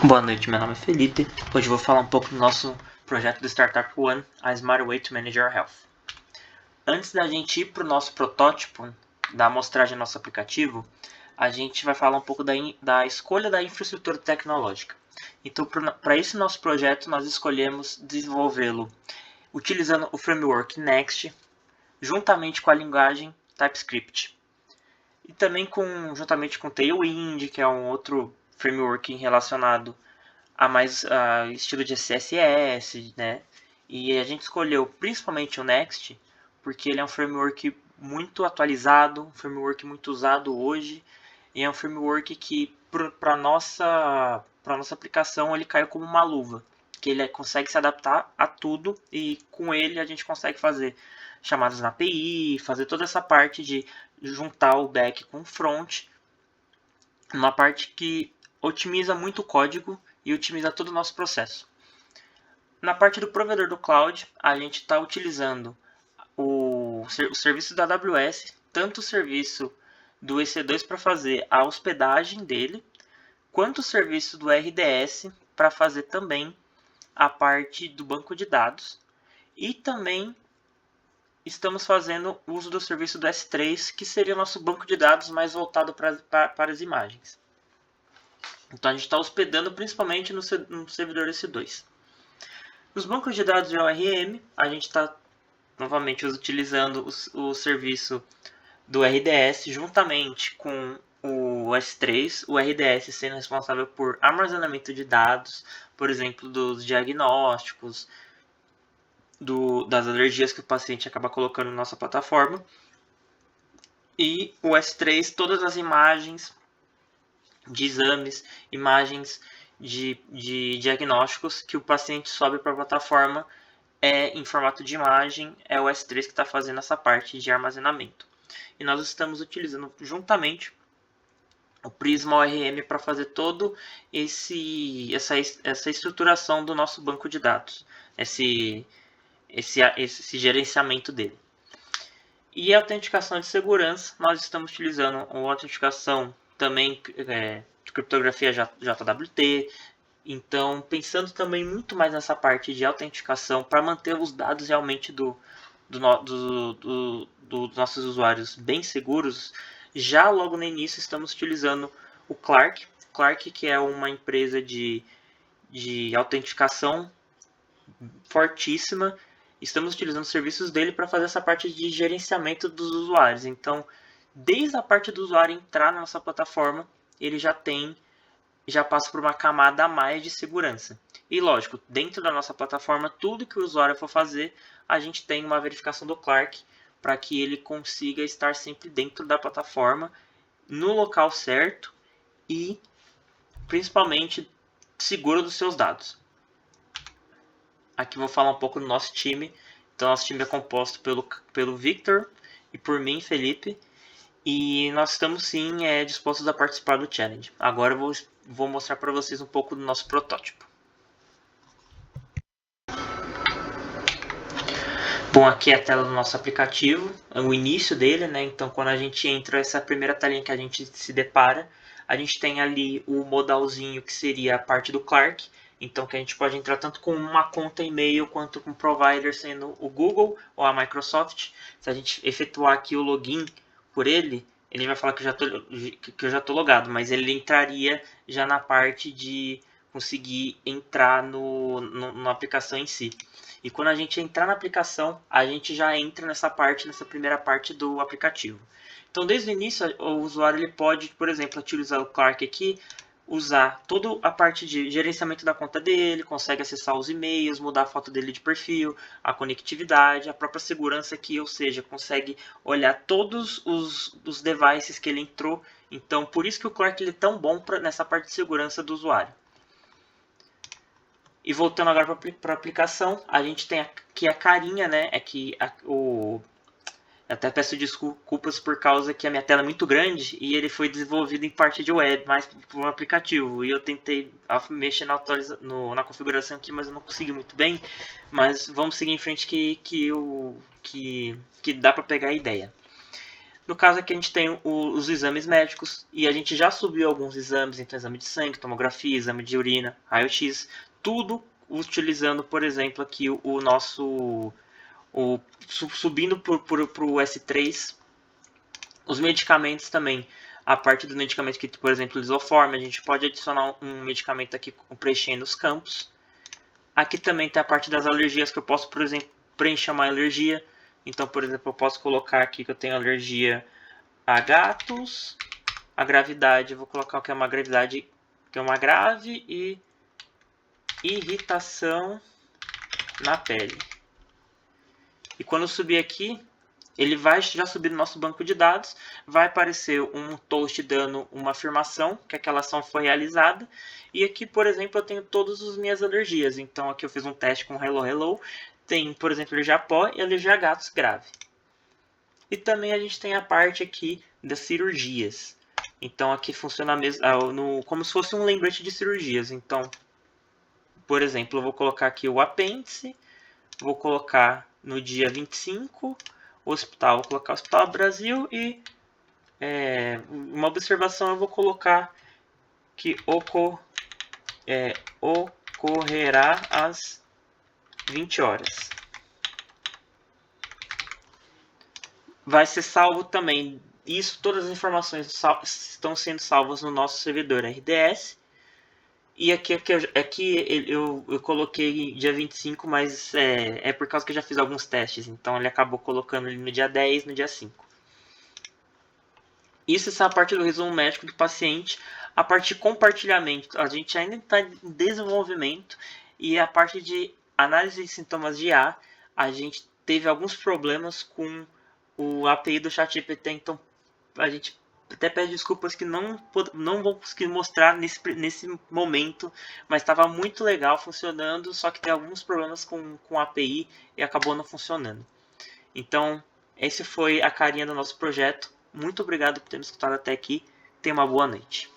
Boa noite, meu nome é Felipe. Hoje eu vou falar um pouco do nosso projeto do Startup One, a Smart Way to Manage Your Health. Antes da gente ir para o nosso protótipo, da amostragem do nosso aplicativo, a gente vai falar um pouco da escolha da infraestrutura tecnológica. Então, para esse nosso projeto, nós escolhemos desenvolvê-lo utilizando o framework Next, juntamente com a linguagem TypeScript. E também juntamente com Tailwind, que é um outro framework relacionado a mais estilo de CSS, né? E a gente escolheu principalmente o Next, porque ele é um framework muito atualizado, um framework muito usado hoje, e é um framework que para a nossa aplicação ele caiu como uma luva, que ele consegue se adaptar a tudo, e com ele a gente consegue fazer chamadas na API, fazer toda essa parte de juntar o back com o front, uma parte que otimiza muito o código e otimiza todo o nosso processo. Na parte do provedor do cloud, a gente está utilizando o serviço da AWS, tanto o serviço do EC2 para fazer a hospedagem dele, quanto o serviço do RDS para fazer também a parte do banco de dados. E também estamos fazendo uso do serviço do S3, que seria o nosso banco de dados mais voltado para as imagens. Então a gente está hospedando principalmente no servidor S2. Nos bancos de dados de ORM, a gente está novamente utilizando o serviço do RDS juntamente com o S3, o RDS sendo responsável por armazenamento de dados, por exemplo, dos diagnósticos, das alergias que o paciente acaba colocando na nossa plataforma, e o S3, todas as imagens de exames, imagens de diagnósticos que o paciente sobe para a plataforma em formato de imagem, é o S3 que está fazendo essa parte de armazenamento. E nós estamos utilizando juntamente o Prisma ORM para fazer todo essa estruturação do nosso banco de dados, esse gerenciamento dele. E a autenticação de segurança, nós estamos utilizando uma autenticação também de criptografia JWT. Então, pensando também muito mais nessa parte de autenticação para manter os dados realmente dos nossos usuários bem seguros, já logo no início estamos utilizando o Clark. Clark, que é uma empresa de autenticação fortíssima. Estamos utilizando os serviços dele para fazer essa parte de gerenciamento dos usuários. Então, desde a parte do usuário entrar na nossa plataforma, ele já passa por uma camada a mais de segurança. E lógico, dentro da nossa plataforma, tudo que o usuário for fazer, a gente tem uma verificação do Clark para que ele consiga estar sempre dentro da plataforma, no local certo e principalmente seguro dos seus dados. Aqui vou falar um pouco do nosso time. Então, nosso time é composto pelo Victor e por mim, Felipe. E nós estamos sim dispostos a participar do challenge. Agora eu vou mostrar para vocês um pouco do nosso protótipo. Bom, aqui é a tela do nosso aplicativo, é o início dele, né? Então, quando a gente entra, essa primeira telinha que a gente se depara, a gente tem ali o modalzinho que seria a parte do Clark. Então, que a gente pode entrar tanto com uma conta e-mail quanto com o provider, sendo o Google ou a Microsoft. Se a gente efetuar aqui o login por ele vai falar que eu já tô logado, mas ele entraria já na parte de conseguir entrar na aplicação em si. E quando a gente entrar na aplicação, a gente já entra nessa primeira parte do aplicativo. Então, desde o início, o usuário ele pode, por exemplo, utilizar o Clark aqui, usar toda a parte de gerenciamento da conta dele, consegue acessar os e-mails, mudar a foto dele de perfil, a conectividade, a própria segurança aqui, ou seja, consegue olhar todos os devices que ele entrou. Então, por isso que o Clark ele é tão bom nessa parte de segurança do usuário. E voltando agora para a aplicação, a gente tem aqui a carinha, né? Eu até peço desculpas por causa que a minha tela é muito grande e ele foi desenvolvido em parte de web, mas por um aplicativo. E eu tentei mexer na configuração aqui, mas eu não consegui muito bem. Mas vamos seguir em frente que dá para pegar a ideia. No caso aqui a gente tem os exames médicos e a gente já subiu alguns exames, então exame de sangue, tomografia, exame de urina, raio-x, tudo utilizando, por exemplo, aqui o nosso... subindo para o S3, os medicamentos também. A parte do medicamento que, por exemplo, lisoforme, a gente pode adicionar um medicamento aqui preenchendo os campos. Aqui também tem a parte das alergias, que eu posso, por exemplo, preencher uma alergia. Então, por exemplo, eu posso colocar aqui que eu tenho alergia a gatos. A gravidade, eu vou colocar que é uma gravidade, que é uma grave e irritação na pele. E quando eu subir aqui, ele vai já subir no nosso banco de dados, vai aparecer um toast dando uma afirmação que aquela ação foi realizada. E aqui, por exemplo, eu tenho todas as minhas alergias. Então aqui eu fiz um teste com Hello Hello. Tem, por exemplo, alergia a pó e alergia a gatos grave. E também a gente tem a parte aqui das cirurgias. Então aqui funciona mesmo, como se fosse um lembrete de cirurgias. Então, por exemplo, eu vou colocar aqui o apêndice, vou colocar no dia 25, hospital, vou colocar Hospital Brasil e uma observação eu vou colocar que ocorrerá às 20 horas. Vai ser salvo também. Isso, todas as informações estão sendo salvas no nosso servidor RDS. E aqui eu coloquei dia 25, mas é por causa que eu já fiz alguns testes. Então ele acabou colocando ele no dia 10, no dia 5. Isso é a parte do resumo médico do paciente. A parte de compartilhamento, a gente ainda está em desenvolvimento. E a parte de análise de sintomas de IA, a gente teve alguns problemas com o API do ChatGPT. Então a gente até pede desculpas que não vou conseguir mostrar nesse momento, mas estava muito legal funcionando, só que tem alguns problemas com a API e acabou não funcionando. Então, esse foi a carinha do nosso projeto. Muito obrigado por ter me escutado até aqui. Tenha uma boa noite.